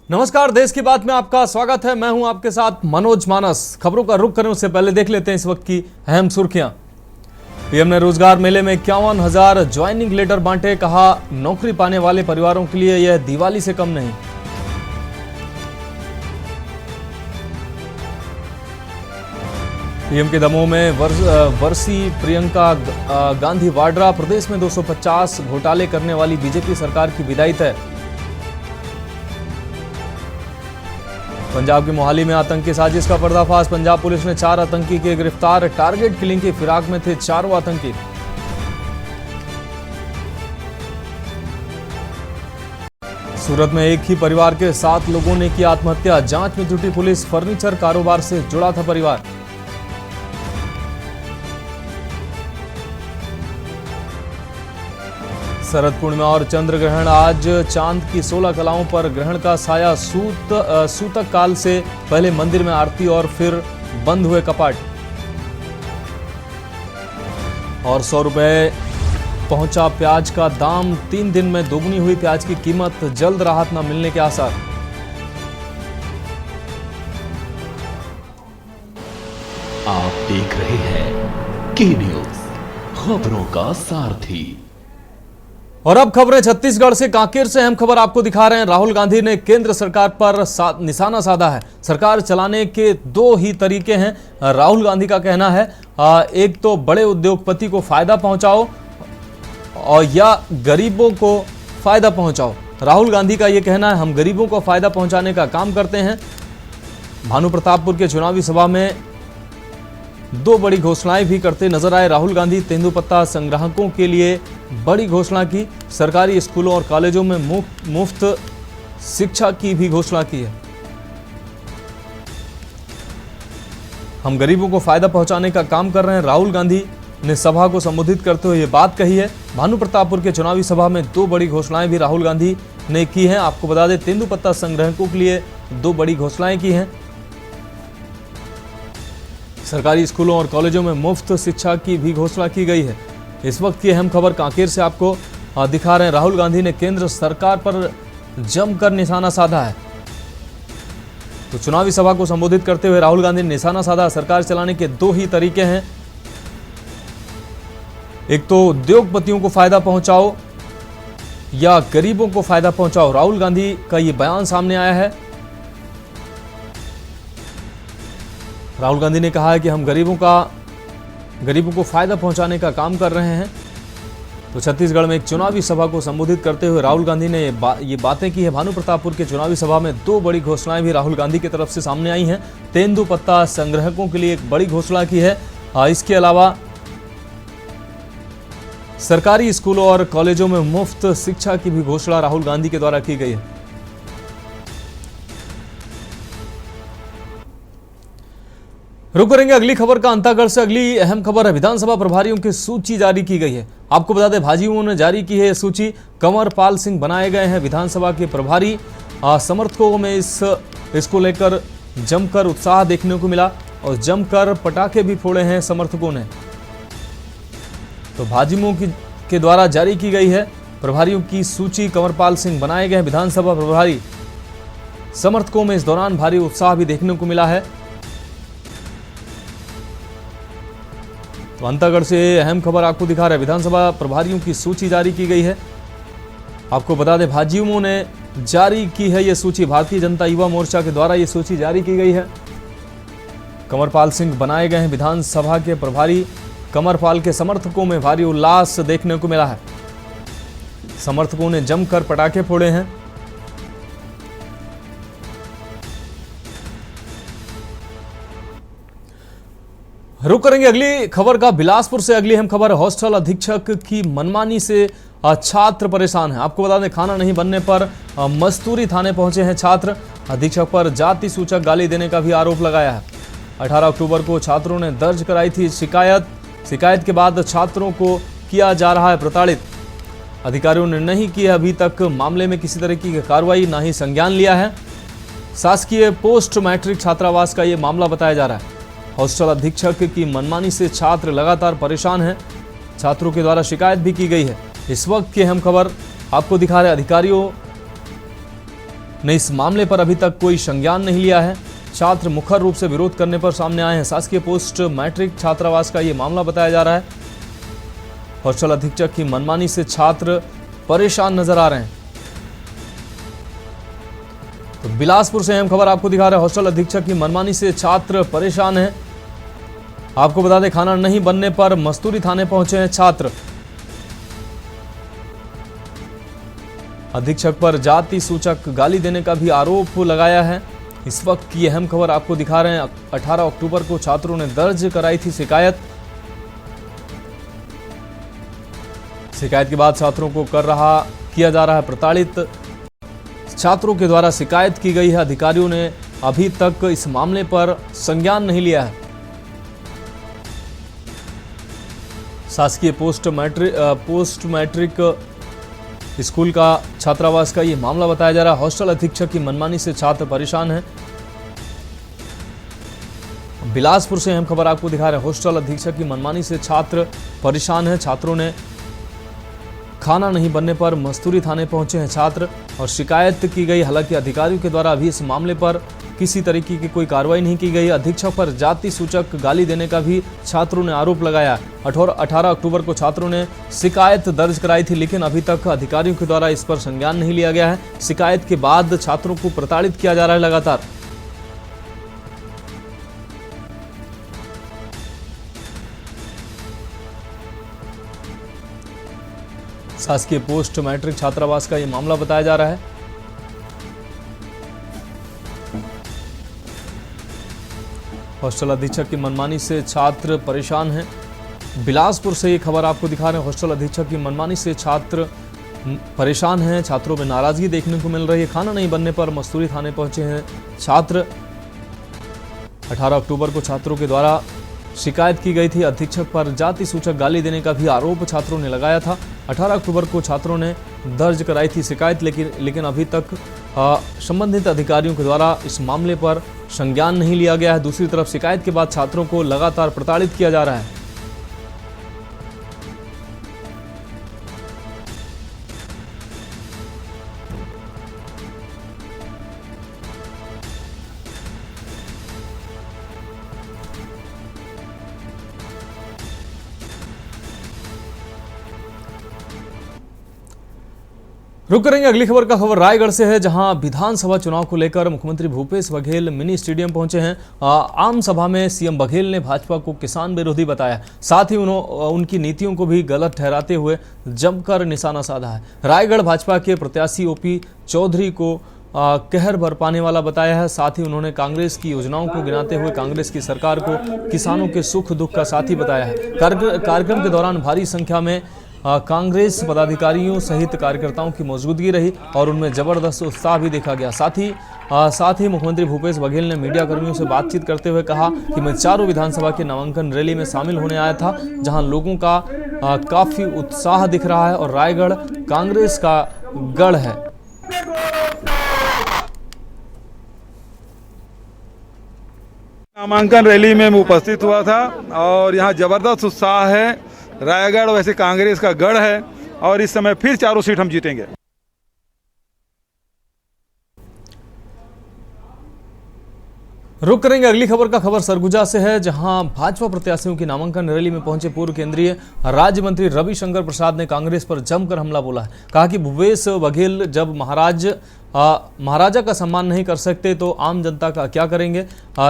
नमस्कार, देश की बात में आपका स्वागत है। मैं हूं आपके साथ मनोज मानस। खबरों का रुख करने उससे पहले देख लेते हैं इस वक्त की अहम सुर्खियां। पीएम ने रोजगार मेले में 51,000 ज्वाइनिंग लेटर बांटे। कहा, नौकरी पाने वाले परिवारों के लिए यह दिवाली से कम नहीं। पीएम के दमोह में वर्षी प्रियंका गांधी वाड्रा। प्रदेश में 250 घोटाले करने वाली बीजेपी सरकार की विदाई तय। पंजाब के मोहाली में आतंकी साजिश का पर्दाफाश। पंजाब पुलिस ने 4 आतंकी के गिरफ्तार। टारगेट किलिंग की फिराक में थे चारों आतंकी। सूरत में एक ही परिवार के 7 लोगों ने की आत्महत्या। जांच में जुटी पुलिस। फर्नीचर कारोबार से जुड़ा था परिवार। शरद पूर्णिमा और चंद्र ग्रहण। आज चांद की 16 कलाओं पर ग्रहण का साया। सूतक काल से पहले मंदिर में आरती और फिर बंद हुए कपाट। और 100 रुपए पहुंचा प्याज का दाम। 3 दिन में दोगुनी हुई प्याज की कीमत। जल्द राहत न मिलने के आसार। आप देख रहे हैं के न्यूज, खबरों का सारथी। और अब खबरें छत्तीसगढ़ से। कांकेर से अहम खबर आपको दिखा रहे हैं। राहुल गांधी ने केंद्र सरकार पर निशाना साधा है। सरकार चलाने के 2 ही तरीके हैं। राहुल गांधी का कहना है, एक तो बड़े उद्योगपति को फायदा पहुंचाओ और या गरीबों को फायदा पहुंचाओ। राहुल गांधी का यह कहना है, हम गरीबों को फायदा पहुंचाने का काम करते हैं। भानुप्रतापपुर के चुनावी सभा में 2 बड़ी घोषणाएं भी करते नजर आए राहुल गांधी। तेंदुपत्ता संग्राहकों के लिए बड़ी घोषणा की। सरकारी स्कूलों और कॉलेजों में मुफ्त शिक्षा की भी घोषणा की है। हम गरीबों को फायदा पहुंचाने का काम कर रहे हैं। राहुल गांधी ने सभा को संबोधित करते हुए ये बात कही है। भानुप्रतापपुर के चुनावी सभा में 2 बड़ी घोषणाएं भी राहुल गांधी ने की हैं। आपको बता दें, तेंदुपत्ता संग्राहकों के लिए 2 बड़ी घोषणाएं की हैं। सरकारी स्कूलों और कॉलेजों में मुफ्त शिक्षा की भी घोषणा की गई है। इस वक्त की अहम खबर कांकेर से आपको दिखा रहे हैं। राहुल गांधी ने केंद्र सरकार पर जमकर निशाना साधा है। तो चुनावी सभा को संबोधित करते हुए राहुल गांधी ने निशाना साधा। सरकार चलाने के 2 ही तरीके हैं, एक तो उद्योगपतियों को फायदा पहुंचाओ या गरीबों को फायदा पहुंचाओ। राहुल गांधी का यह बयान सामने आया है। राहुल गांधी ने कहा है कि हम गरीबों को फायदा पहुंचाने का काम कर रहे हैं। तो छत्तीसगढ़ में एक चुनावी सभा को संबोधित करते हुए राहुल गांधी ने ये बातें की है। भानुप्रतापपुर के चुनावी सभा में 2 बड़ी घोषणाएं भी राहुल गांधी की तरफ से सामने आई हैं। तेंदुपत्ता संग्राहकों के लिए एक बड़ी घोषणा की है। इसके अलावा सरकारी स्कूलों और कॉलेजों में मुफ्त शिक्षा की भी घोषणा राहुल गांधी के द्वारा की गई है। रुक करेंगे अगली खबर का अंतागढ़ से। अगली अहम खबर है, विधानसभा प्रभारियों की सूची जारी की गई है। आपको बता दें, भाजयुमो ने जारी की है सूची। कंवरपाल सिंह बनाए गए हैं विधानसभा के प्रभारी। समर्थकों में इसको लेकर जमकर उत्साह देखने को मिला और जमकर पटाखे भी फोड़े हैं समर्थकों ने। तो भाजयुमो के द्वारा जारी की गई है प्रभारियों की सूची। कंवरपाल सिंह बनाए गए हैं विधानसभा प्रभारी। समर्थकों में इस दौरान भारी उत्साह भी देखने को मिला है। तो अंतागढ़ से अहम खबर आपको दिखा रहा है, विधानसभा प्रभारियों की सूची जारी की गई है। आपको बता दें, भाजयुमो ने जारी की है ये सूची। भारतीय जनता युवा मोर्चा के द्वारा ये सूची जारी की गई है। कंवरपाल सिंह बनाए गए हैं विधानसभा के प्रभारी। कंवरपाल के समर्थकों में भारी उल्लास देखने को मिला है। समर्थकों ने जमकर पटाखे फोड़े हैं। रुक करेंगे अगली खबर का बिलासपुर से। अगली अहम खबर, हॉस्टल अधीक्षक की मनमानी से छात्र परेशान है। आपको बता दें, खाना नहीं बनने पर मस्तूरी थाने पहुंचे हैं छात्र। अधीक्षक पर जाति सूचक गाली देने का भी आरोप लगाया है। 18 अक्टूबर को छात्रों ने दर्ज कराई थी शिकायत के बाद छात्रों को किया जा रहा है प्रताड़ित। अधिकारियों ने नहीं की अभी तक मामले में किसी तरह की कार्रवाई, ना ही संज्ञान लिया है। शासकीय पोस्ट मैट्रिक छात्रावास का यह मामला बताया जा रहा है। हॉस्टल अधीक्षक की मनमानी से छात्र लगातार परेशान हैं। छात्रों के द्वारा शिकायत भी की गई है। इस वक्त की अहम खबर आपको दिखा रहे, अधिकारियों ने इस मामले पर अभी तक कोई संज्ञान नहीं लिया है। छात्र मुखर रूप से विरोध करने पर सामने आए हैं। शासकीय पोस्ट मैट्रिक छात्रावास का ये मामला बताया जा रहा है। हॉस्टल अधीक्षक की मनमानी से छात्र परेशान नजर आ रहे हैं। तो बिलासपुर से अहम खबर आपको दिखा रहे हैं। हॉस्टल अधीक्षक की मनमानी से छात्र परेशान हैं। आपको बता दें, खाना नहीं बनने पर मस्तूरी थाने पहुंचे हैं छात्र। अधीक्षक पर जाति सूचक गाली देने का भी आरोप लगाया है। इस वक्त की अहम खबर आपको दिखा रहे हैं। 18 अक्टूबर को छात्रों ने दर्ज कराई थी शिकायत। शिकायत के बाद छात्रों को किया जा रहा है प्रताड़ित। छात्रों के द्वारा शिकायत की गई है। अधिकारियों ने अभी तक इस मामले पर संज्ञान नहीं लिया है। शासकीय पोस्ट मैट्रिक स्कूल का छात्रावास का ये मामला बताया जा रहा है। हॉस्टल अधीक्षक की मनमानी से छात्र परेशान हैं। बिलासपुर से अहम खबर आपको दिखा रहे हैं। हॉस्टल अधीक्षक की मनमानी से छात्र परेशान हैं। छात्रों ने खाना नहीं बनने पर मस्तूरी थाने पहुंचे हैं छात्र और शिकायत की गई। हालांकि अधिकारियों के द्वारा अभी इस मामले पर किसी तरीके की कोई कार्रवाई नहीं की गई। अधीक्षक पर जाति सूचक गाली देने का भी छात्रों ने आरोप लगाया। 18 अक्टूबर को छात्रों ने शिकायत दर्ज कराई थी, लेकिन अभी तक अधिकारियों के द्वारा इस पर संज्ञान नहीं लिया गया है। शिकायत के बाद छात्रों को प्रताड़ित किया जा रहा है लगातार। शासकीय पोस्ट मैट्रिक छात्रावास का यह मामला बताया जा रहा है। हॉस्टल अधीक्षक की मनमानी से छात्र परेशान हैं। बिलासपुर से ये खबर आपको दिखा रहे हैं। हॉस्टल अधीक्षक की मनमानी से छात्र परेशान हैं। छात्रों में नाराजगी देखने को मिल रही है। खाना नहीं बनने पर मस्तूरी थाने पहुंचे हैं छात्र। 18 अक्टूबर को छात्रों के द्वारा शिकायत की गई थी। अधीक्षक पर जाति सूचक गाली देने का भी आरोप छात्रों ने लगाया था। 18 अक्टूबर को छात्रों ने दर्ज कराई थी शिकायत, लेकिन अभी तक संबंधित अधिकारियों के द्वारा इस मामले पर संज्ञान नहीं लिया गया है। दूसरी तरफ शिकायत के बाद छात्रों को लगातार प्रताड़ित किया जा रहा है। रुक करेंगे अगली खबर का। खबर रायगढ़ से है, जहां विधानसभा चुनाव को लेकर मुख्यमंत्री भूपेश बघेल मिनी स्टेडियम पहुंचे हैं। आम सभा में सीएम बघेल ने भाजपा को किसान विरोधी बताया। साथ ही उनकी नीतियों को भी गलत ठहराते हुए जमकर निशाना साधा है। रायगढ़ भाजपा के प्रत्याशी ओपी चौधरी को कहर बरपाने वाला बताया है। साथ ही उन्होंने कांग्रेस की योजनाओं को गिनाते हुए कांग्रेस की सरकार को किसानों के सुख दुख का साथी बताया है। कार्यक्रम के दौरान भारी संख्या में कांग्रेस पदाधिकारियों सहित कार्यकर्ताओं की मौजूदगी रही और उनमें जबरदस्त उत्साह भी देखा गया। साथ ही मुख्यमंत्री भूपेश बघेल ने मीडिया कर्मियों से बातचीत करते हुए कहा कि मैं चारों विधानसभा के नामांकन रैली में शामिल होने आया था, जहां लोगों का काफी उत्साह दिख रहा है और रायगढ़ कांग्रेस का गढ़ है। नामांकन रैली में मैं उपस्थित हुआ था और यहाँ जबरदस्त उत्साह है। रायगढ़ वैसे कांग्रेस का गढ़ है और इस समय फिर चारों सीट हम जीतेंगे। रुक करेंगे अगली खबर का। खबर सरगुजा से है, जहां भाजपा प्रत्याशियों की नामांकन रैली में पहुंचे पूर्व केंद्रीय राज्य मंत्री रविशंकर प्रसाद ने कांग्रेस पर जमकर हमला बोला है। कहा कि भूपेश बघेल जब महाराजा का सम्मान नहीं कर सकते तो आम जनता का क्या करेंगे।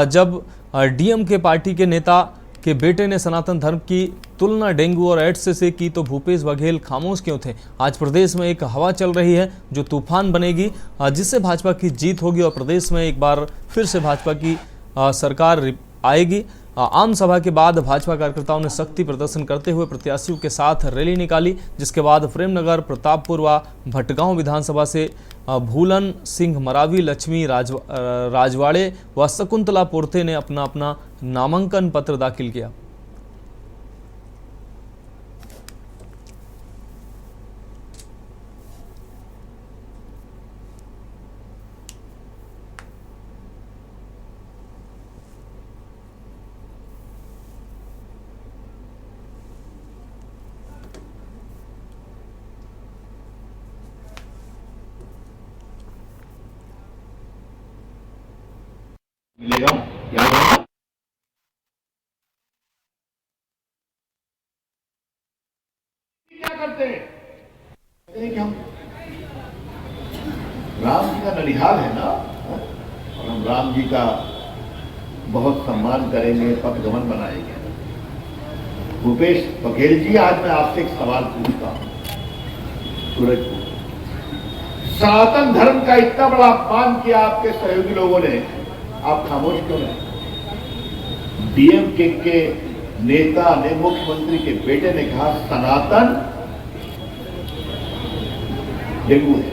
जब डीएमके पार्टी के नेता के बेटे ने सनातन धर्म की तुलना डेंगू और एड्स से की तो भूपेश बघेल खामोश क्यों थे। आज प्रदेश में एक हवा चल रही है जो तूफान बनेगी, जिससे भाजपा की जीत होगी और प्रदेश में एक बार फिर से भाजपा की सरकार आएगी। आम सभा के बाद भाजपा कार्यकर्ताओं ने शक्ति प्रदर्शन करते हुए प्रत्याशियों के साथ रैली निकाली, जिसके बाद प्रेमनगर, प्रतापपुर व भटगांव विधानसभा से भूलन सिंह मरावी, लक्ष्मी राजवाड़े व शकुंतला पोर्ते ने अपना नामांकन पत्र दाखिल किया। मिलेगा, याद है? क्या करते हैं कि हम राम जी का ननिहाल है ना, और हम राम जी का बहुत सम्मान करेंगे, पदगमन बनाएंगे। भूपेश बघेल जी, आज मैं आपसे एक सवाल पूछता हूं। सूरजपुर सनातन धर्म का इतना बड़ा अपमान किया आपके सहयोगी लोगों ने, आप खामोश क्यों नहीं? डीएमके के नेता ने, मुख्यमंत्री के बेटे ने कहा सनातन डेंगू है,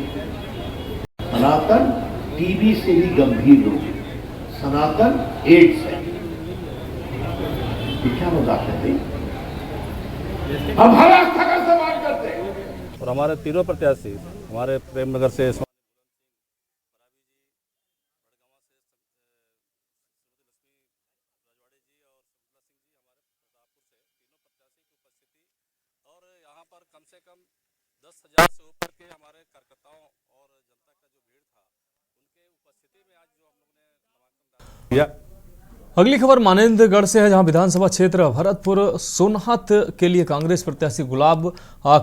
सनातन टीबी से भी गंभीर रोग है, सनातन एड्स है। ये क्या मजाक है? हम हर आस्था का सम्मान करते हैं। और हमारे तीनों प्रत्याशी हमारे प्रेमनगर से और यहाँ पर कम से कम 10,000 से ऊपर के हमारे कार्यकर्ताओं और जनता का जो भीड़ था, उनके उपस्थिति में आज जो हम लोग ने नामांकन या अगली खबर मानेंद्रगढ़ से है, जहां विधानसभा क्षेत्र भरतपुर सोनहत के लिए कांग्रेस प्रत्याशी गुलाब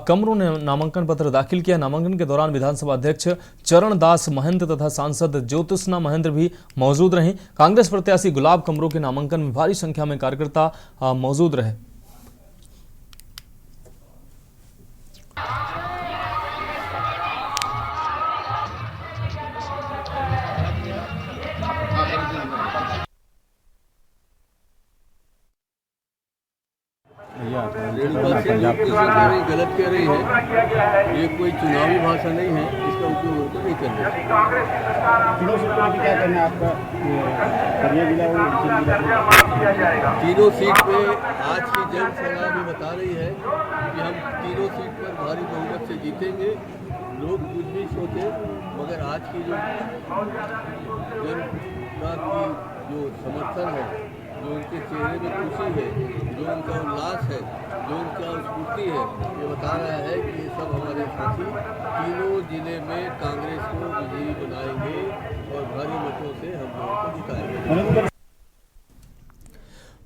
कमरों ने नामांकन पत्र दाखिल किया। नामांकन के दौरान विधानसभा अध्यक्ष चरण दास महंत तथा सांसद ज्योतिषना महेंद्र भी मौजूद रहे। कांग्रेस प्रत्याशी गुलाब कमरों के नामांकन में भारी संख्या में कार्यकर्ता मौजूद रहे। पंजाब की सरकार गलत कह रही है, ये कोई चुनावी भाषा नहीं है, इसका उपयोग उनको नहीं करना चाहिए। क्या करना है आपका? तीनों सीट पे आज की जनसभा भी बता रही है कि हम तीनों सीट पर भारी बहुमत से जीतेंगे। लोग कुछ भी सोचे, मगर आज की जो जनता की जो समर्थन है, जो उनके चेहरे में खुशी है, जो उनका उल्लास है, जो उनका स्फूर्ति है, ये बता रहा है कि ये सब हमारे साथी तीनों जिले में कांग्रेस को विजयी बनाएंगे और भारी मतों से हम लोगों को जिताएंगे।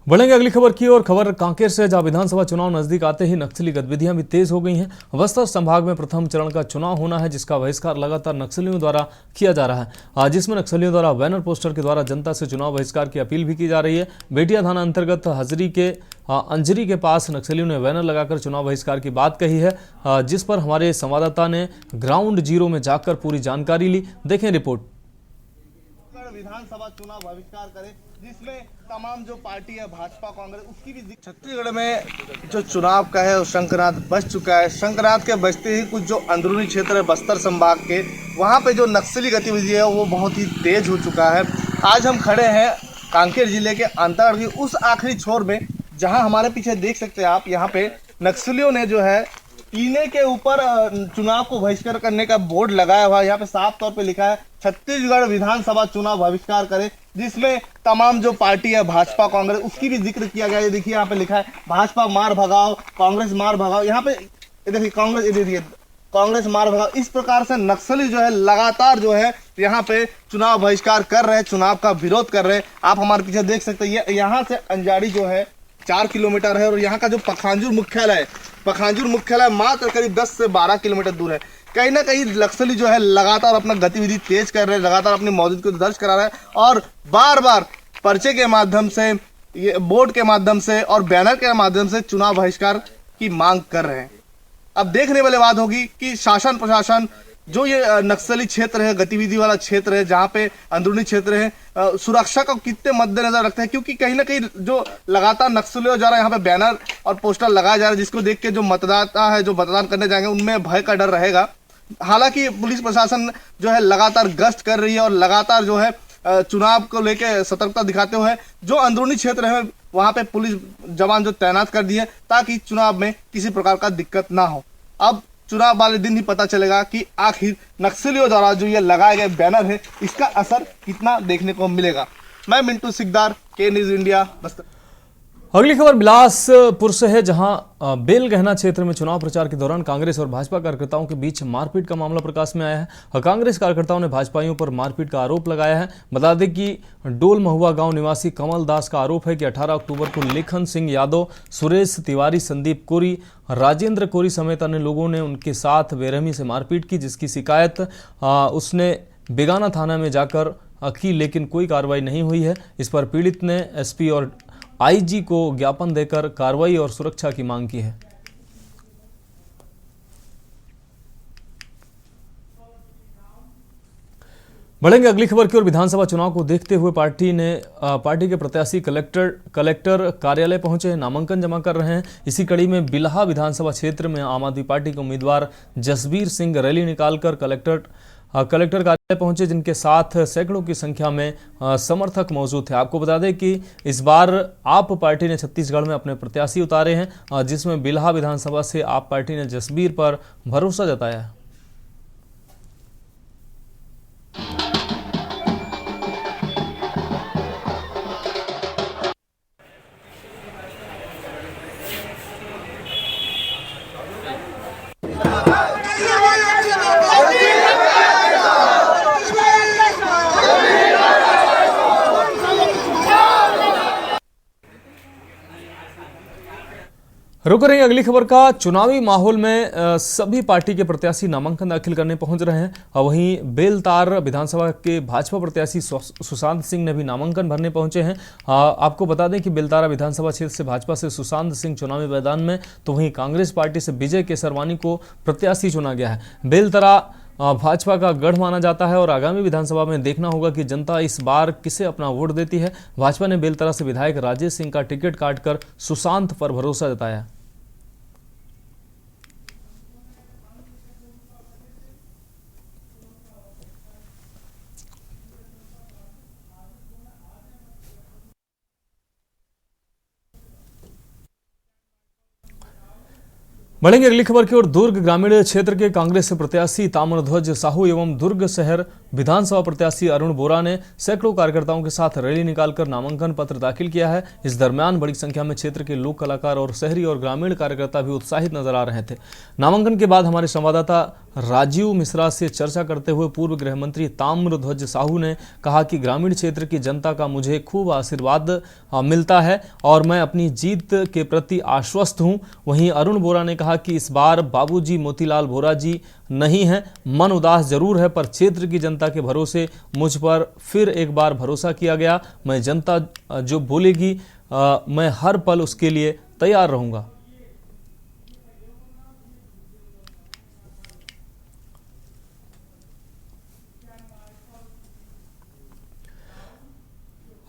बढ़ेंगे अगली खबर की ओर। खबर कांकेर से, जहां विधानसभा चुनाव नजदीक आते ही नक्सली गतिविधियां भी तेज हो गई हैं। बस्तर संभाग में प्रथम चरण का चुनाव होना है, जिसका बहिष्कार लगातार नक्सलियों द्वारा किया जा रहा है, जिसमें नक्सलियों द्वारा बैनर पोस्टर के द्वारा जनता से चुनाव बहिष्कार की अपील भी की जा रही है। बेटिया थाना अंतर्गत हजरी के अंजरी के पास नक्सलियों ने बैनर लगाकर चुनाव बहिष्कार की बात कही है, जिस पर हमारे संवाददाता ने ग्राउंड जीरो में जाकर पूरी जानकारी ली। देखें रिपोर्ट। विधानसभा चुनाव बहिष्कार करे, जिसमें तमाम जो पार्टी है भाजपा कांग्रेस उसकी भी। छत्तीसगढ़ में जो चुनाव का है वो शंखनाद बज चुका है। शंखनाद के बजते ही कुछ जो अंदरूनी क्षेत्र है बस्तर संभाग के, वहाँ पे जो नक्सली गतिविधि है वो बहुत ही तेज हो चुका है। आज हम खड़े हैं कांकेर जिले के अंतर्गढ़ की उस आखिरी छोर में, जहाँ हमारे पीछे देख सकते हैं आप, यहाँ पे नक्सलियों ने जो है टीने के ऊपर चुनाव को बहिष्कार करने का बोर्ड लगाया हुआ है। यहाँ पे साफ तौर पे लिखा है छत्तीसगढ़ विधानसभा चुनाव बहिष्कार करे, जिसमें तमाम जो पार्टी है भाजपा कांग्रेस उसकी भी जिक्र किया गया है। देखिए यहाँ पे लिखा है भाजपा मार भगाओ, कांग्रेस मार भगाओ। यहाँ पे देखिए कांग्रेस, देखिए कांग्रेस मार भगाओ। इस प्रकार से नक्सली जो है लगातार जो है यहाँ पे चुनाव बहिष्कार कर रहे हैं, चुनाव का विरोध कर रहे हैं। आप हमारे पीछे देख सकते हैं, यहाँ से अंजाड़ी जो है 4 किलोमीटर है, और यहाँ का जो पखांजूर मुख्यालय मात्र करीब 10 से 12 किलोमीटर दूर है। कहीं ना कहीं नक्सली जो है लगातार अपना गतिविधि तेज कर रहे हैं, लगातार अपनी मौजूदगी को दर्ज करा रहे हैं और बार बार पर्चे के माध्यम से, ये बोर्ड के माध्यम से और बैनर के माध्यम से चुनाव बहिष्कार की मांग कर रहे हैं। अब देखने वाली बात होगी कि शासन प्रशासन जो ये नक्सली क्षेत्र है, गतिविधि वाला क्षेत्र है, जहाँ पे अंदरूनी क्षेत्र है, सुरक्षा को कितने मद्देनजर रखते हैं, क्योंकि कहीं ना कहीं जो लगातार नक्सलियों द्वारा यहाँ पे बैनर और पोस्टर लगाया जा रहा है, जिसको देख के जो मतदाता है, जो मतदान करने जाएंगे, उनमें भय का डर रहेगा। हालांकि पुलिस प्रशासन जो है लगातार गश्त कर रही है और लगातार जो है चुनाव को लेकर सतर्कता दिखाते हुए जो अंदरूनी क्षेत्र है वहाँ पे पुलिस जवान जो तैनात कर दिए, ताकि चुनाव में किसी प्रकार का दिक्कत ना हो। अब चुनाव वाले दिन ही पता चलेगा कि आखिर नक्सलियों द्वारा जो ये लगाए गए बैनर है, इसका असर कितना देखने को मिलेगा। मैं मिंटू सिकदार, के न्यूज़ इंडिया, बस्तर। अगली खबर बिलासपुर से है, जहां बेलगहना क्षेत्र में चुनाव प्रचार के दौरान कांग्रेस और भाजपा कार्यकर्ताओं के बीच मारपीट का मामला प्रकाश में आया है। कांग्रेस कार्यकर्ताओं ने भाजपाइयों पर मारपीट का आरोप लगाया है। बता दें कि डोल महुआ गांव निवासी कमल दास का आरोप है कि 18 अक्टूबर को लेखन सिंह यादव, सुरेश तिवारी, संदीप कोरी, राजेंद्र कोरी समेत अन्य लोगों ने उनके साथ बेरहमी से मारपीट की, जिसकी शिकायत उसने बेगाना थाना में जाकर की, लेकिन कोई कार्रवाई नहीं हुई है। इस पर पीड़ित ने एसपी और आईजी को ज्ञापन देकर कार्रवाई और सुरक्षा की मांग की है। बढ़ेंगे अगली खबर की ओर। विधानसभा चुनाव को देखते हुए पार्टी के प्रत्याशी कलेक्टर कार्यालय पहुंचे, नामांकन जमा कर रहे हैं। इसी कड़ी में बिल्हा विधानसभा क्षेत्र में आम आदमी पार्टी के उम्मीदवार जसबीर सिंह रैली निकालकर कलेक्टर कार्यालय पहुंचे, जिनके साथ सैकड़ों की संख्या में समर्थक मौजूद थे। आपको बता दें कि इस बार आप पार्टी ने छत्तीसगढ़ में अपने प्रत्याशी उतारे हैं, जिसमें बिल्हा विधानसभा से आप पार्टी ने जसबीर पर भरोसा जताया है। रुक रही अगली खबर का। चुनावी माहौल में सभी पार्टी के प्रत्याशी नामांकन दाखिल करने पहुंच रहे हैं। वहीं बेलतार विधानसभा के भाजपा प्रत्याशी सुशांत सिंह ने भी नामांकन भरने पहुंचे हैं। आपको बता दें कि बेलतारा विधानसभा क्षेत्र से भाजपा से सुशांत सिंह चुनावी मैदान में, तो वहीं कांग्रेस पार्टी से विजय केसरवानी को प्रत्याशी चुना गया है। बेलतारा भाजपा का गढ़ माना जाता है और आगामी विधानसभा में देखना होगा कि जनता इस बार किसे अपना वोट देती है। भाजपा ने बेलतारा से विधायक राजेश सिंह का टिकट काटकर सुशांत पर भरोसा जताया। बढ़ेंगे अगली खबर की ओर। दुर्ग ग्रामीण क्षेत्र के कांग्रेस प्रत्याशी ताम्रध्वज साहू एवं दुर्ग शहर विधानसभा प्रत्याशी अरुण बोरा ने सैकड़ों कार्यकर्ताओं के साथ रैली निकालकर नामांकन पत्र दाखिल किया है। इस दरमियान बड़ी संख्या में क्षेत्र के लोक कलाकार और शहरी और ग्रामीण कार्यकर्ता भी उत्साहित नजर आ रहे थे। नामांकन के बाद हमारे संवाददाता राजीव मिश्रा से चर्चा करते हुए पूर्व गृह मंत्री ताम्रध्वज साहू ने कहा कि ग्रामीण क्षेत्र की जनता का मुझे खूब आशीर्वाद मिलता है और मैं अपनी जीत के प्रति आश्वस्त हूं। वहीं अरुण बोरा ने कहा कि इस बार बाबूजी मोतीलाल बोरा जी नहीं हैं, मन उदास जरूर है, पर क्षेत्र की जनता के भरोसे मुझ पर फिर एक बार भरोसा किया गया। मैं जनता जो बोलेगी मैं हर पल उसके लिए तैयार रहूंगा।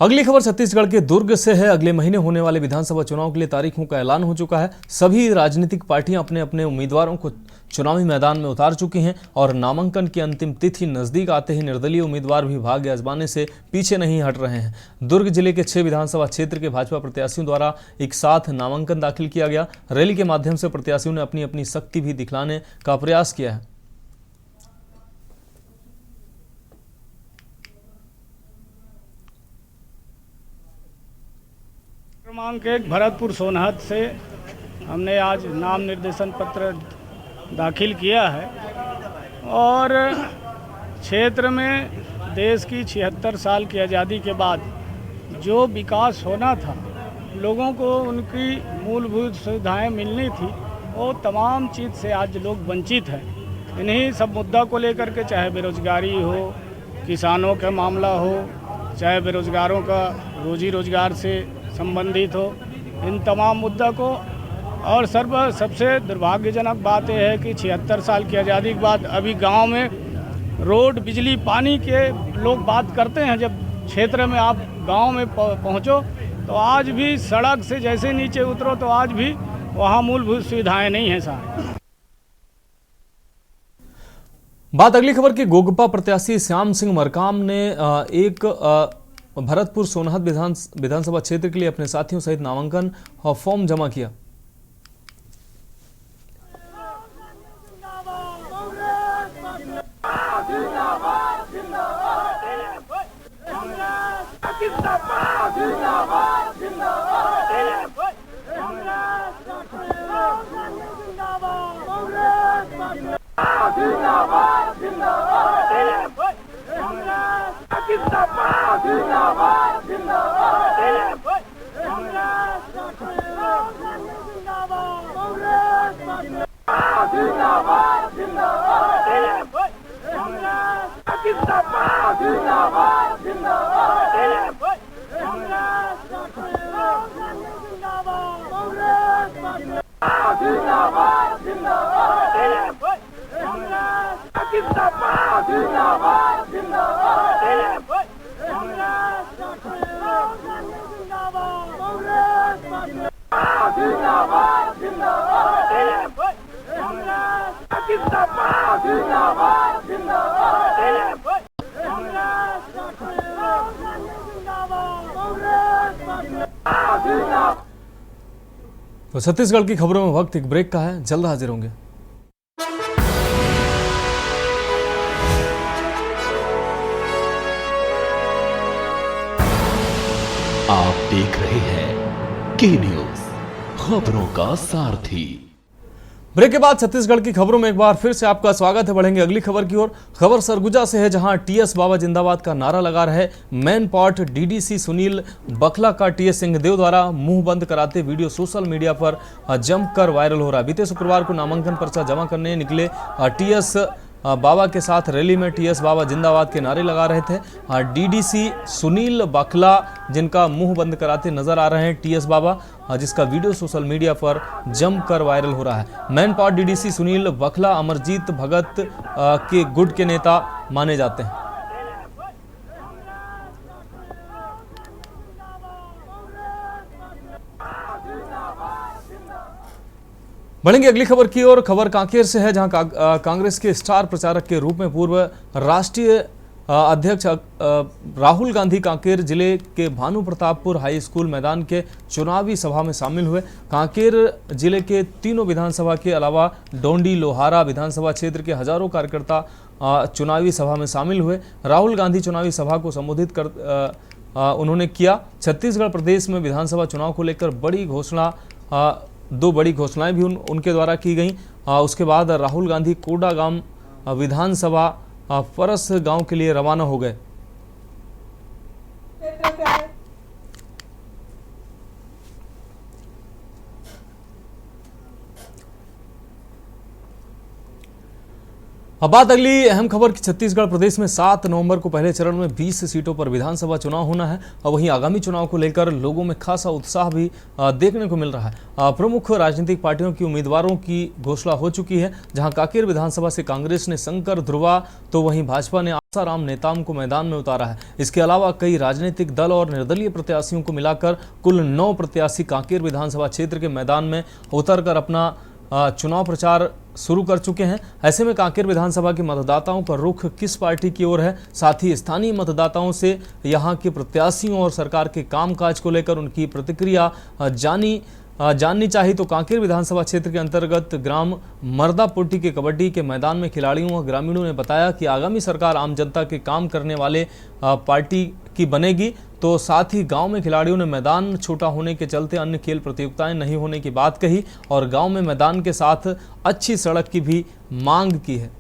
अगली खबर छत्तीसगढ़ के दुर्ग से है। अगले महीने होने वाले विधानसभा चुनाव के लिए तारीखों का ऐलान हो चुका है। सभी राजनीतिक पार्टियां अपने अपने उम्मीदवारों को चुनावी मैदान में उतार चुकी हैं और नामांकन की अंतिम तिथि नजदीक आते ही निर्दलीय उम्मीदवार भी भाग्य आजमाने से पीछे नहीं हट रहे हैं। दुर्ग जिले के 6 विधानसभा क्षेत्र के भाजपा प्रत्याशियों द्वारा एक साथ नामांकन दाखिल किया गया। रैली के माध्यम से प्रत्याशियों ने अपनी अपनी शक्ति भी दिखलाने का प्रयास किया है। क्रमांक 1 भरतपुर सोनहत से हमने आज नाम निर्देशन पत्र दाखिल किया है और क्षेत्र में देश की 76 साल की आज़ादी के बाद जो विकास होना था, लोगों को उनकी मूलभूत सुविधाएं मिलनी थी, वो तमाम चीज़ से आज लोग वंचित हैं। इन्हीं सब मुद्दा को लेकर के, चाहे बेरोजगारी हो, किसानों का मामला हो, चाहे बेरोजगारों का रोजी रोजगार से संबंधित हो, इन तमाम मुद्दा को। और सबसे दुर्भाग्यजनक बात यह है कि 76 साल की आज़ादी के बाद अभी गांव में रोड, बिजली, पानी के लोग बात करते हैं। जब क्षेत्र में आप गांव में पहुंचो तो आज भी सड़क से जैसे नीचे उतरो तो आज भी वहां मूलभूत सुविधाएं नहीं हैं साहब। बात अगली खबर की। गोगपा प्रत्याशी श्याम सिंह मरकाम ने एक भरतपुर सोनहत विधानसभा क्षेत्र के लिए अपने साथियों सहित नामांकन फॉर्म जमा किया। तो छत्तीसगढ़ की खबरों में वक्त एक ब्रेक का है, जल्द हाजिर होंगे। आप देख रहे हैं के न्यूज, खबरों का सारथी। ब्रेक के बाद छत्तीसगढ़ की खबरों में एक बार फिर से आपका स्वागत है। बढ़ेंगे अगली खबर की ओर। खबर सरगुजा से है, जहां टीएस बाबा जिंदाबाद का नारा लगा रहे मैन पार्ट डीडीसी सुनील बखला का टीएस सिंहदेव द्वारा मुंह बंद कराते वीडियो सोशल मीडिया पर जमकर वायरल हो रहा है। बीते शुक्रवार को नामांकन पर्चा जमा करने निकले टीएस बाबा के साथ रैली में टीएस बाबा जिंदाबाद के नारे लगा रहे थे। डीडीसी सुनील बखला जिनका मुंह बंद कराते नजर आ रहे हैं टीएस बाबा, जिसका वीडियो सोशल मीडिया पर जमकर वायरल हो रहा है। Main part DDC Sunil Bakhla Amarjeet Bhagat के गुट के नेता माने जाते हैं। बढ़ेंगे अगली खबर की ओर। खबर कांकेर से है, जहां कांग्रेस के स्टार प्रचारक के रूप में पूर्व राष्ट्रीय अध्यक्ष राहुल गांधी कांकेर जिले के भानु प्रतापपुर हाई स्कूल मैदान के चुनावी सभा में शामिल हुए। कांकेर जिले के तीनों विधानसभा के अलावा डोंडी लोहारा विधानसभा क्षेत्र के हजारों कार्यकर्ता चुनावी सभा में शामिल हुए। राहुल गांधी चुनावी सभा को संबोधित कर उन्होंने किया। छत्तीसगढ़ प्रदेश में विधानसभा चुनाव को लेकर दो बड़ी घोषणाएं भी उनके द्वारा की गई। उसके बाद राहुल गांधी कोडागाम विधानसभा फरस गांव के लिए रवाना हो गए। अब बात अगली अहम खबर की। छत्तीसगढ़ प्रदेश में 7 नवंबर को पहले चरण में 20 सीटों पर विधानसभा चुनाव होना है और वहीं आगामी चुनाव को लेकर लोगों में खासा उत्साह भी देखने को मिल रहा है। प्रमुख राजनीतिक पार्टियों की उम्मीदवारों की घोषणा हो चुकी है, जहां कांकेर विधानसभा से कांग्रेस ने शंकर ध्रुवा तो वहीं भाजपा ने आसाराम नेताम को मैदान में उतारा है। इसके अलावा कई राजनीतिक दल और निर्दलीय प्रत्याशियों को मिलाकर कुल 9 प्रत्याशी कांकेर विधानसभा क्षेत्र के मैदान में उतरकर अपना चुनाव प्रचार शुरू कर चुके हैं। ऐसे में कांकेर विधानसभा के मतदाताओं का रुख किस पार्टी की ओर है, साथ ही स्थानीय मतदाताओं से यहां के प्रत्याशियों और सरकार के कामकाज को लेकर उनकी प्रतिक्रिया जाननी चाहिए। तो कांकेर विधानसभा क्षेत्र के अंतर्गत ग्राम मर्दापुट्टी के कबड्डी के मैदान में खिलाड़ियों और ग्रामीणों ने बताया कि आगामी सरकार आम जनता के काम करने वाले पार्टी की बनेगी। तो साथ ही गांव में खिलाड़ियों ने मैदान छोटा होने के चलते अन्य खेल प्रतियोगिताएं नहीं होने की बात कही और गांव में मैदान के साथ अच्छी सड़क की भी मांग की है।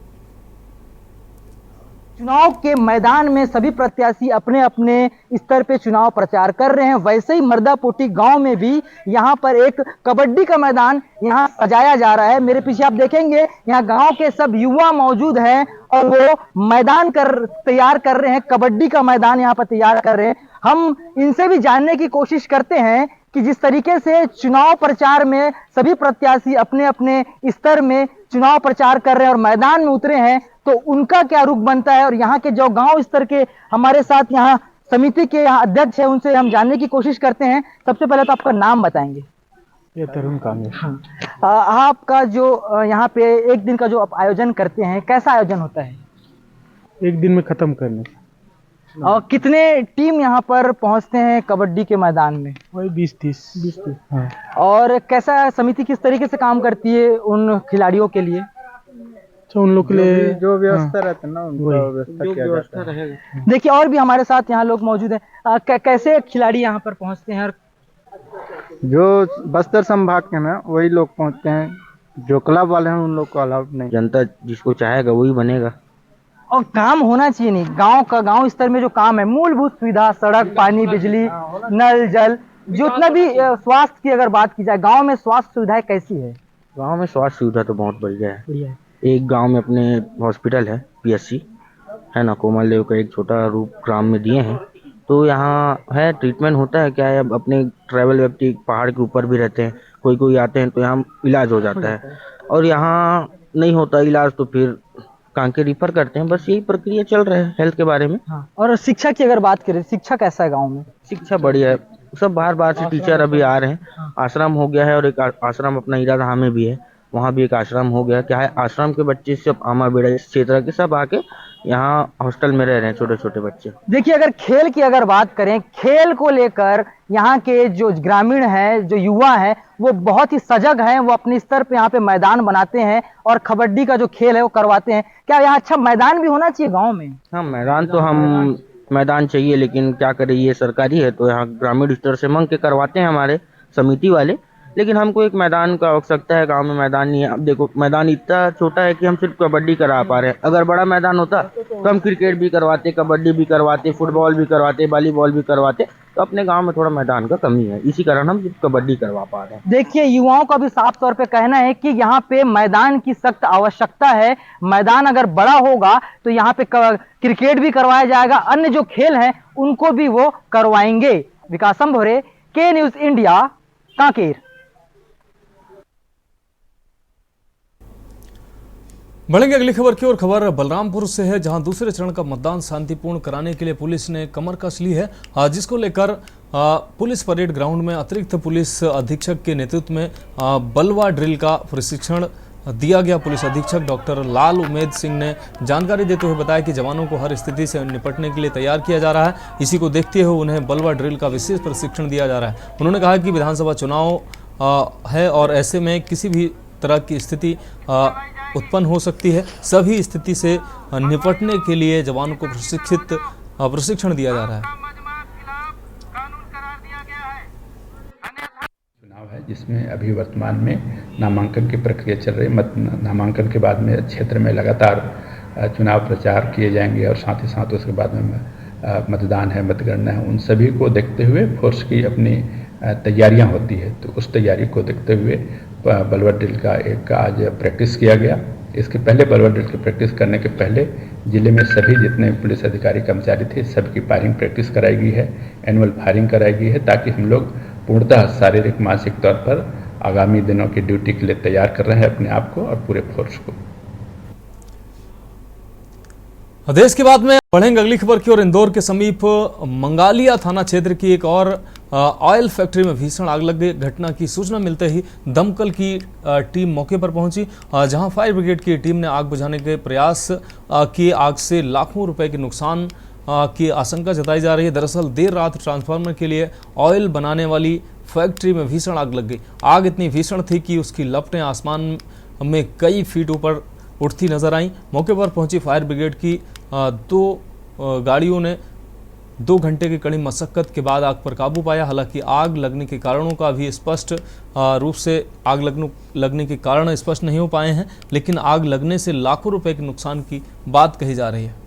चुनाव के मैदान में सभी प्रत्याशी अपने अपने स्तर पे चुनाव प्रचार कर रहे हैं। वैसे ही मर्दापुट्टी गांव में भी यहां पर एक कबड्डी का मैदान यहां सजाया जा रहा है। मेरे पीछे आप देखेंगे यहां गांव के सब युवा मौजूद हैं और वो मैदान तैयार कर रहे हैं, कबड्डी का मैदान यहां पर तैयार कर रहे हैं। हम इनसे भी जानने की कोशिश करते हैं कि जिस तरीके से चुनाव प्रचार में सभी प्रत्याशी अपने अपने स्तर में चुनाव प्रचार कर रहे हैं और मैदान में उतरे हैं, तो उनका क्या रुख बनता है। और यहाँ के जो गांव स्तर के हमारे साथ यहाँ समिति के यहाँ अध्यक्ष है, उनसे हम जानने की कोशिश करते हैं। सबसे पहले तो आपका नाम बताएंगे। ये तरुण कांग्रेस। आपका जो यहाँ पे एक दिन का जो आप आयोजन करते हैं, कैसा आयोजन होता है? एक दिन में खत्म करने। और कितने टीम यहाँ पर पहुँचते हैं कबड्डी के मैदान में? वही 20-30। हाँ। और कैसा समिति किस तरीके से काम करती है उन खिलाड़ियों के लिए? तो उन लोग के लिए जो व्यवस्था रहता है ना, उनका व्यवस्था किया जाता है। देखिए और भी हमारे साथ यहाँ लोग मौजूद हैं। कैसे खिलाड़ी यहाँ पर पहुँचते हैं? जो बस्तर संभाग के ना वही लोग पहुँचते हैं, जो क्लब वाले हैं उन लोग को अलाउड नहीं। जनता जिसको चाहेगा वही बनेगा। और काम होना चाहिए नहीं, गांव स्तर में जो काम है, मूलभूत सुविधा, सड़क, पानी, बिजली, नल जल, जितना भी स्वास्थ्य की अगर बात की जाए, गांव में स्वास्थ्य सुविधाएं कैसी है? गांव में स्वास्थ्य सुविधा तो बहुत बढ़िया है। एक गांव में अपने हॉस्पिटल है, पीएचसी है ना, कोमल देव का एक छोटा रूप ग्राम में दिए हैं, तो यहाँ है, ट्रीटमेंट होता है। क्या है, अब अपने ट्रैवल व्यक्ति पहाड़ के ऊपर भी रहते हैं, कोई आते हैं तो यहाँ इलाज हो जाता है, और यहाँ नहीं होता इलाज तो फिर कांकेर रिफर करते हैं। बस यही प्रक्रिया चल रहा है हेल्थ के बारे में। हाँ। और शिक्षा की अगर बात करें, शिक्षा कैसा है गाँव में? शिक्षा बढ़िया है, सब बाहर से टीचर अभी आ रहे हैं। आश्रम हो गया है, और एक आश्रम अपना हीराधाम में भी है, वहाँ भी एक आश्रम हो गया। क्या है, आश्रम के बच्चे सब आमाबेड़ा इस क्षेत्र के सब आके यहाँ हॉस्टल में रह रहे हैं, छोटे छोटे बच्चे। देखिए, अगर खेल की अगर बात करें, खेल को लेकर यहाँ के जो ग्रामीण हैं, जो युवा हैं, वो बहुत ही सजग हैं। वो अपने स्तर पे यहाँ पे मैदान बनाते हैं और कबड्डी का जो खेल है वो करवाते हैं। क्या यहाँ अच्छा मैदान भी होना चाहिए गाँव में? हाँ, मैदान तो हम मैदान चाहिए, लेकिन क्या करें, ये सरकारी है तो यहाँ ग्रामीण स्तर से मांग के करवाते हैं हमारे समिति वाले। लेकिन हमको एक मैदान का आवश्यकता है, गांव में मैदान नहीं है। अब देखो, मैदान इतना छोटा है कि हम सिर्फ कबड्डी करा पा रहे हैं। अगर बड़ा मैदान होता तो हम क्रिकेट भी करवाते, कबड्डी भी करवाते, फुटबॉल भी करवाते, वॉलीबॉल भी करवाते। तो अपने गांव में थोड़ा मैदान का कमी है, इसी कारण हम सिर्फ कबड्डी करवा पा रहे हैं। देखिए, युवाओं का भी साफ तौर पे कहना है कि यहाँ पे मैदान की सख्त आवश्यकता है। मैदान अगर बड़ा होगा तो यहाँ पे क्रिकेट भी करवाया जाएगा, अन्य जो खेल हैं उनको भी वो करवाएंगे। विकासम भोरे, के न्यूज इंडिया, कांकेर। बढ़ेंगे अगली खबर की ओर। खबर बलरामपुर से है, जहां दूसरे चरण का मतदान शांतिपूर्ण कराने के लिए पुलिस ने कमर कस ली है, जिसको लेकर पुलिस परेड ग्राउंड में अतिरिक्त पुलिस अधीक्षक के नेतृत्व में बलवा ड्रिल का प्रशिक्षण दिया गया। पुलिस अधीक्षक डॉक्टर लाल उमेद सिंह ने जानकारी देते हुए बताया कि जवानों को हर स्थिति से निपटने के लिए तैयार किया जा रहा है। इसी को देखते हुए उन्हें बलवा ड्रिल का विशेष प्रशिक्षण दिया जा रहा है। उन्होंने कहा कि विधानसभा चुनाव है और ऐसे में किसी भी तरह की स्थिति उत्पन्न हो सकती है। सभी स्थिति से निपटने के लिए जवानों को प्रशिक्षण दिया जा रहा है। चुनाव है जिसमें अभी वर्तमान में नामांकन की प्रक्रिया चल रही है। नामांकन के बाद में क्षेत्र में लगातार चुनाव प्रचार किए जाएंगे और साथ ही साथ उसके बाद में मतदान है, मतगणना है। उन सभी को देखते हुए फोर्स की अपनी तैयारियां होती है, तो उस तैयारी को देखते हुए बलवा ड्रिल का एक आज प्रैक्टिस किया गया। इसके पहले बलवा ड्रिल की प्रैक्टिस करने के पहले जिले में सभी जितने पुलिस अधिकारी कर्मचारी थे सबकी फायरिंग प्रैक्टिस कराई गई है, एनुअल फायरिंग कराई गई है, ताकि हम लोग पूर्णतः शारीरिक मानसिक तौर पर आगामी दिनों की ड्यूटी के लिए तैयार कर रहे हैं अपने आप को और पूरे फोर्स को। देश के बाद में बढ़ेंगे अगली खबर की ओर। इंदौर के समीप मंगालिया थाना क्षेत्र की एक और ऑयल फैक्ट्री में भीषण आग लग गई। घटना की सूचना मिलते ही दमकल की टीम मौके पर पहुंची, जहां फायर ब्रिगेड की टीम ने आग बुझाने के प्रयास किए। आग से लाखों रुपए के नुकसान की आशंका जताई जा रही है। दरअसल देर रात ट्रांसफार्मर के लिए ऑयल बनाने वाली फैक्ट्री में भीषण आग लग गई। आग इतनी भीषण थी कि उसकी लपटें आसमान में कई फीट ऊपर उठती नजर आई। मौके पर पहुंची फायर ब्रिगेड की 2 गाड़ियों ने 2 घंटे की कड़ी मशक्कत के बाद आग पर काबू पाया। हालांकि आग लगने के कारणों का भी स्पष्ट रूप से आग लगने के कारण स्पष्ट नहीं हो पाए हैं, लेकिन आग लगने से लाखों रुपए के नुकसान की बात कही जा रही है।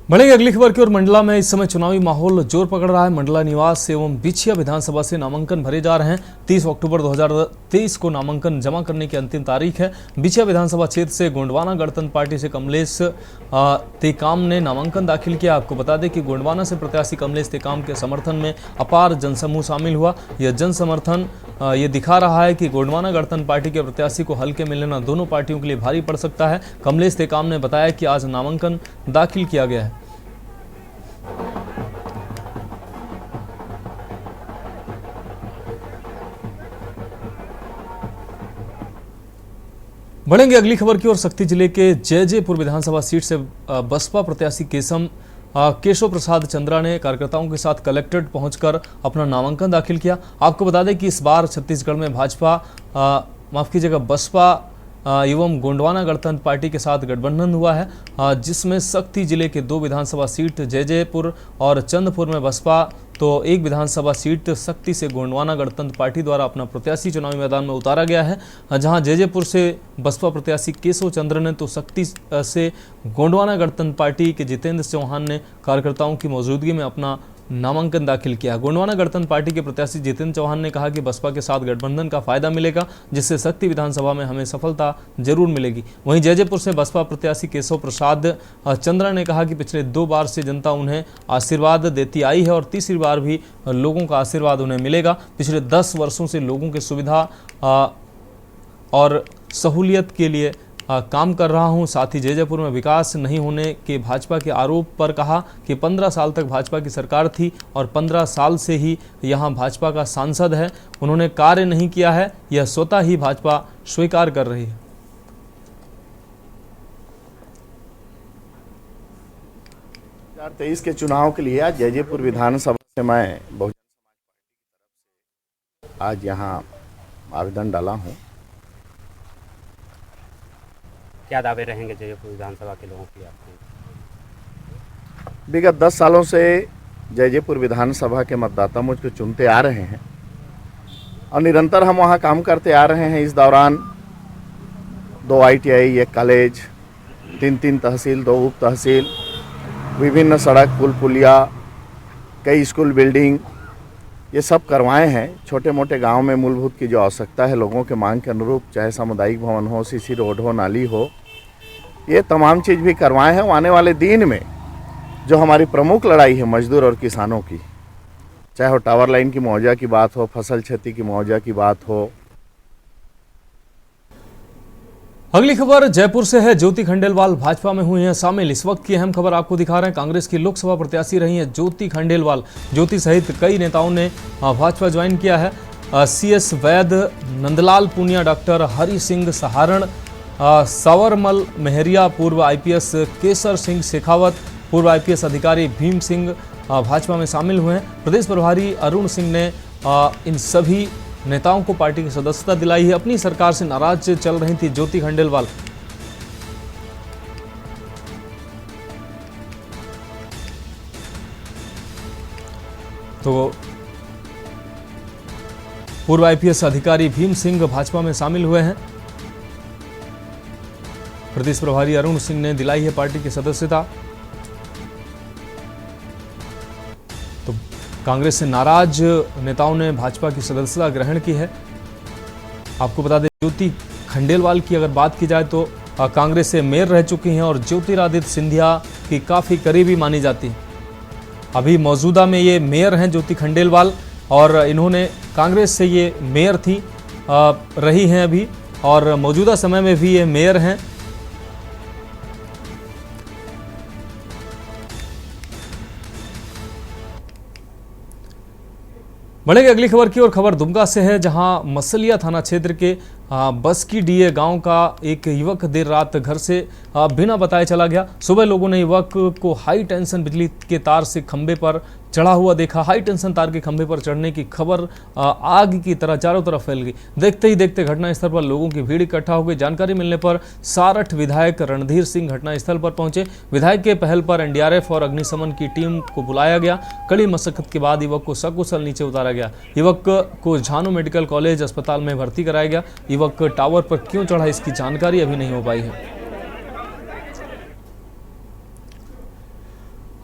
बढ़ेंगे अगली खबर की ओर। मंडला में इस समय चुनावी माहौल जोर पकड़ रहा है। मंडला निवास एवं बिछिया विधानसभा से नामांकन भरे जा रहे हैं। 30 अक्टूबर 2023 को नामांकन जमा करने की अंतिम तारीख है। बिछिया विधानसभा क्षेत्र से गोंडवाना गणतंत्र पार्टी से कमलेश तेकाम ने नामांकन दाखिल किया। आपको बता दें कि गोंडवाना से प्रत्याशी कमलेश तेकाम के समर्थन में अपार जनसमूह शामिल हुआ। यह जन समर्थन ये दिखा रहा है कि गोंडवाना गणतंत्र पार्टी के प्रत्याशी को हल्के में लेना दोनों पार्टियों के लिए भारी पड़ सकता है। कमलेश तेकाम ने बताया कि आज नामांकन दाखिल किया गया है। बढ़ेंगे अगली खबर की ओर। शक्ति जिले के जयजयपुर विधानसभा सीट से बसपा प्रत्याशी केशम केशव प्रसाद चंद्रा ने कार्यकर्ताओं के साथ कलेक्ट्रेट पहुंचकर अपना नामांकन दाखिल किया। आपको बता दें कि इस बार छत्तीसगढ़ में भाजपा माफ कीजिएगा बसपा एवं गोंडवाना गणतंत्र पार्टी के साथ गठबंधन हुआ है, जिसमें शक्ति जिले के 2 विधानसभा सीट जैजैपुर और चंद्रपुर में बसपा तो 1 विधानसभा सीट शक्ति से गोंडवाना गणतंत्र पार्टी द्वारा अपना प्रत्याशी चुनावी मैदान में उतारा गया है। जहां जैजैपुर से बसपा प्रत्याशी केशव चंद्र ने तो शक्ति से गोंडवाना गणतंत्र पार्टी के जितेंद्र चौहान ने कार्यकर्ताओं की मौजूदगी में अपना नामांकन दाखिल किया। गोंडवाना गणतंत्र पार्टी के प्रत्याशी जितेंद्र चौहान ने कहा कि बसपा के साथ गठबंधन का फायदा मिलेगा, जिससे शक्ति विधानसभा में हमें सफलता जरूर मिलेगी। वहीं जैजैपुर से बसपा प्रत्याशी केशव प्रसाद चंद्रा ने कहा कि पिछले 2 बार से जनता उन्हें आशीर्वाद देती आई है और तीसरी बार भी लोगों का आशीर्वाद उन्हें मिलेगा। पिछले 10 वर्षों से लोगों की सुविधा और सहूलियत के लिए काम कर रहा हूं। साथ ही जैजैपुर में विकास नहीं होने के भाजपा के आरोप पर कहा कि 15 साल तक भाजपा की सरकार थी और 15 साल से ही यहां भाजपा का सांसद है, उन्होंने कार्य नहीं किया है, यह स्वतः ही भाजपा स्वीकार कर रही है। 2023 के चुनाव के लिए आज जैजैपुर विधानसभा से मैं बहुजन आज यहाँ आवेदन डाला हूँ। क्या दावे रहेंगे जैजैपुर विधानसभा के लोगों के आपके? विगत 10 सालों से जैजैपुर विधानसभा के मतदाता मुझको चुनते आ रहे हैं और निरंतर हम वहाँ काम करते आ रहे हैं। इस दौरान 2 ITI, 1 कॉलेज, 3 तहसील, 2 उप तहसील, विभिन्न सड़क पुल पुलिया, कई स्कूल बिल्डिंग, ये सब करवाए हैं। छोटे मोटे गांव में मूलभूत की जो आवश्यकता है लोगों के मांग के अनुरूप, चाहे सामुदायिक भवन हो, CC रोड हो, नाली हो, ये तमाम चीज़ भी करवाए हैं। आने वाले दिन में जो हमारी प्रमुख लड़ाई है मजदूर और किसानों की, चाहे वो टावर लाइन की मुआवजा की बात हो, फसल क्षति की मुआवजा की बात हो। अगली खबर जयपुर से है। ज्योति खंडेलवाल भाजपा में हुई हैं शामिल। इस वक्त की अहम खबर आपको दिखा रहे हैं। कांग्रेस की लोकसभा प्रत्याशी रही हैं ज्योति खंडेलवाल। ज्योति सहित कई नेताओं ने भाजपा ज्वाइन किया है। CS वैद, नंदलाल पूनिया, डॉक्टर हरि सिंह सहारण, सवरमल मेहरिया, पूर्व IPS केसर सिंह शेखावत, पूर्व IPS अधिकारी भीम सिंह भाजपा में शामिल हुए हैं। प्रदेश प्रभारी अरुण सिंह ने इन सभी नेताओं को पार्टी की सदस्यता दिलाई है। अपनी सरकार से नाराज चल रही थी ज्योति खंडेलवाल। तो पूर्व IPS अधिकारी भीम सिंह भाजपा में शामिल हुए हैं। प्रदेश प्रभारी अरुण सिंह ने दिलाई है पार्टी की सदस्यता। तो कांग्रेस से नाराज नेताओं ने भाजपा की सदस्यता ग्रहण की है। आपको बता दें ज्योति खंडेलवाल की अगर बात की जाए तो कांग्रेस से मेयर रह चुकी हैं और ज्योतिरादित्य सिंधिया की काफ़ी करीबी मानी जाती है। अभी मौजूदा में ये मेयर हैं ज्योति खंडेलवाल और इन्होंने कांग्रेस से ये मेयर थी रही हैं अभी और मौजूदा समय में भी ये मेयर हैं। बढ़ेंगे अगली खबर की और खबर दुमका से है, जहां मसलिया थाना क्षेत्र के बस की DA गांव का एक युवक देर रात घर से बिना बताए चला गया। सुबह लोगों ने युवक को हाई टेंशन बिजली के तार से खंभे पर चढ़ा हुआ देखा। हाई टेंशन तार के खंभे पर चढ़ने की खबर आग की तरह चारों तरफ फैल गई। देखते ही देखते घटनास्थल पर लोगों की भीड़ इकट्ठा हो गई। जानकारी मिलने पर सारठ विधायक रणधीर सिंह घटनास्थल पर पहुंचे। विधायक के पहल पर NDRF और अग्निशमन की टीम को बुलाया गया। कड़ी मशक्कत के बाद युवक को सकुशल नीचे उतारा गया। युवक को झानो मेडिकल कॉलेज अस्पताल में भर्ती कराया गया। युवक टावर पर क्यों चढ़ा इसकी जानकारी अभी नहीं हो पाई है।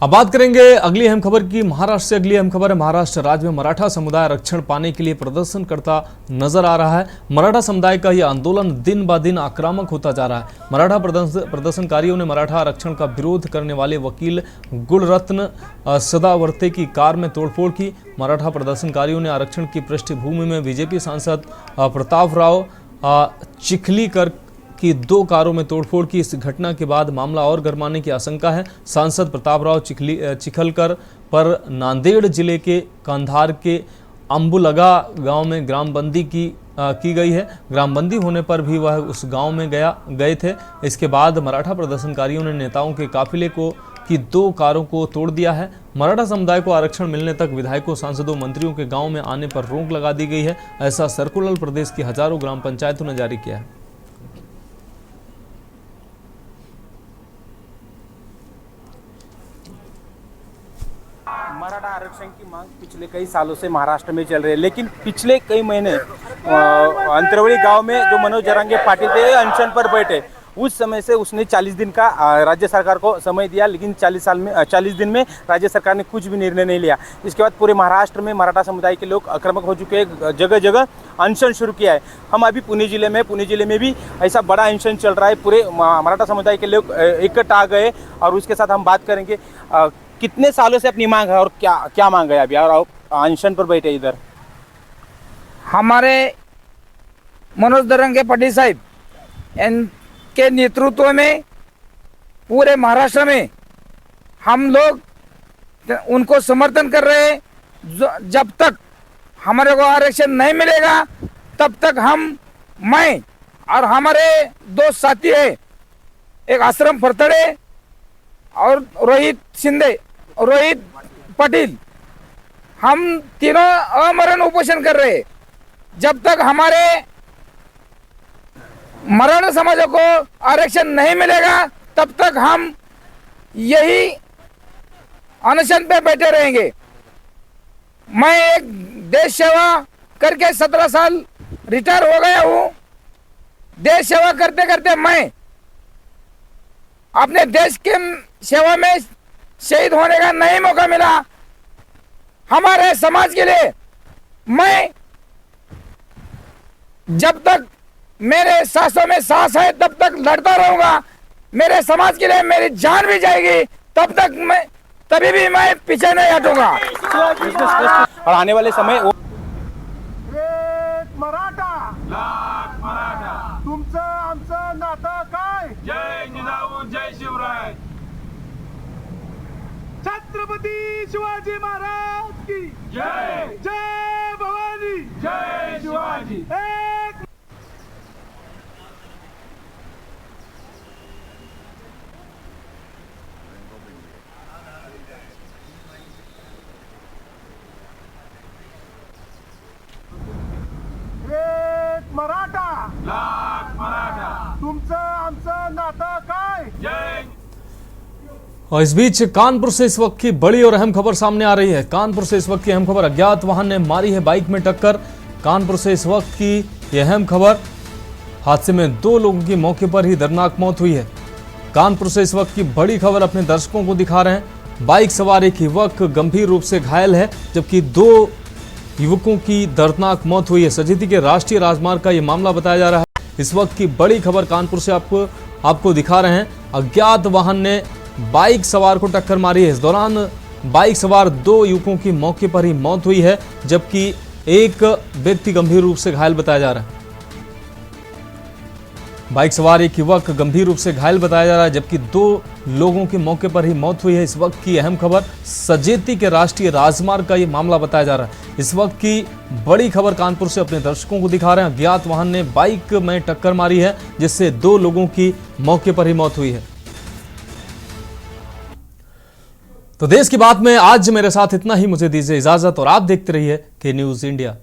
अब बात करेंगे अगली अहम खबर की। महाराष्ट्र से अगली अहम खबर है। महाराष्ट्र राज्य में मराठा समुदाय आरक्षण पाने के लिए प्रदर्शन करता नजर आ रहा है। मराठा समुदाय का यह आंदोलन दिन ब दिन आक्रामक होता जा रहा है। मराठा प्रदर्शनकारियों ने मराठा आरक्षण का विरोध करने वाले वकील गुणरत्न सदावर्ते की कार में तोड़फोड़ की। मराठा प्रदर्शनकारियों ने आरक्षण की पृष्ठभूमि में बीजेपी सांसद प्रतापराव चिखलीकर की 2 कारों में तोड़फोड़ की। इस घटना के बाद मामला और गरमाने की आशंका है। सांसद प्रतापराव चिखलकर पर नांदेड़ जिले के कंधार के अंबुलगा गांव में ग्रामबंदी की गई है। ग्रामबंदी होने पर भी वह उस गांव में गए थे। इसके बाद मराठा प्रदर्शनकारियों ने नेताओं के काफिले को की 2 कारों को तोड़ दिया है। मराठा समुदाय को आरक्षण मिलने तक विधायकों, सांसदों, मंत्रियों के गांव में आने पर रोक लगा दी गई है। ऐसा सर्कुलर प्रदेश की हजारों ग्राम पंचायतों ने जारी किया है। मराठा आरक्षण की मांग पिछले कई सालों से महाराष्ट्र में चल रही है, लेकिन पिछले कई महीने अंतरवली गांव में जो मनोज जरांगे पाटिल थे अनशन पर बैठे, उस समय से उसने 40 दिन का राज्य सरकार को समय दिया, लेकिन 40 दिन में राज्य सरकार ने कुछ भी निर्णय नहीं लिया। इसके बाद पूरे महाराष्ट्र में मराठा समुदाय के लोग आक्रामक हो चुके हैं, जगह जगह अनशन शुरू किया है। हम अभी पुणे जिले में भी ऐसा बड़ा अनशन चल रहा है। पूरे मराठा समुदाय के लोग इकट्ठा आ गए और उसके साथ हम बात करेंगे कितने सालों से अपनी मांग है और क्या मांग है अभी, और अनशन पर बैठे इधर। हमारे मनोज जरांगे पाटिल साहब इनके नेतृत्व में पूरे महाराष्ट्र में हम लोग उनको समर्थन कर रहे हैं। जब तक हमारे को आरक्षण नहीं मिलेगा तब तक मैं और हमारे 2 साथी है, एक आश्रम फरतड़े और रोहित पाटिल, हम तीनों अमरण उपोषण कर रहे हैं। जब तक हमारे मराठा समाज को आरक्षण नहीं मिलेगा तब तक हम यही अनशन पे बैठे रहेंगे। मैं एक देश सेवा करके 17 साल रिटायर हो गया हूँ। देश सेवा करते करते मैं अपने देश के सेवा में शहीद होने का नहीं मौका मिला। हमारे समाज के लिए मैं जब तक मेरे सांसों में सांस है तब तक लड़ता रहूंगा। मेरे समाज के लिए मेरी जान भी जाएगी तभी भी मैं पीछे नहीं हटूंगा। और आने वाले समय मराठा लाख मराठा तुमचं आमचं नातं काय? जय जिजाऊ जय शिवराय। छत्रपती शिवाजी महाराज की जय। जय भवानी जय शिवाजी। एक मराठा लाख मराठा तुमचं आमचं नातं काय? जय। और इस बीच कानपुर से इस वक्त की बड़ी और अहम खबर सामने आ रही है। कानपुर से इस वक्त की अहम खबर, अज्ञात वाहन ने मारी है बाइक में टक्कर। कानपुर से इस वक्त की यह अहम खबर, हादसे में 2 लोगों की मौके पर ही दर्दनाक मौत हुई है। कानपुर से इस वक्त की बड़ी खबर अपने दर्शकों को दिखा रहे हैं। बाइक सवार एक युवक गंभीर रूप से घायल है, जबकि 2 युवकों की दर्दनाक मौत हुई है। सजीती के राष्ट्रीय राजमार्ग का यह मामला बताया जा रहा है। इस वक्त की बड़ी खबर कानपुर से आपको दिखा रहे हैं। अज्ञात वाहन ने बाइक सवार को टक्कर मारी है। इस दौरान बाइक सवार 2 युवकों की मौके पर ही मौत हुई है, जबकि एक व्यक्ति गंभीर रूप से घायल बताया जा रहा है। बाइक सवार एक युवक गंभीर रूप से घायल बताया जा रहा है, जबकि 2 लोगों की मौके पर ही मौत हुई है। इस वक्त की अहम खबर, सजेती के राष्ट्रीय राजमार्ग का ये मामला बताया जा रहा है। इस वक्त की बड़ी खबर कानपुर से अपने दर्शकों को दिखा रहे हैं। अज्ञात वाहन ने बाइक में टक्कर मारी है, जिससे 2 लोगों की मौके पर ही मौत हुई है। तो देश की बात में आज मेरे साथ इतना ही। मुझे दीजिए इजाजत और आप देखते रहिए के न्यूज़ इंडिया।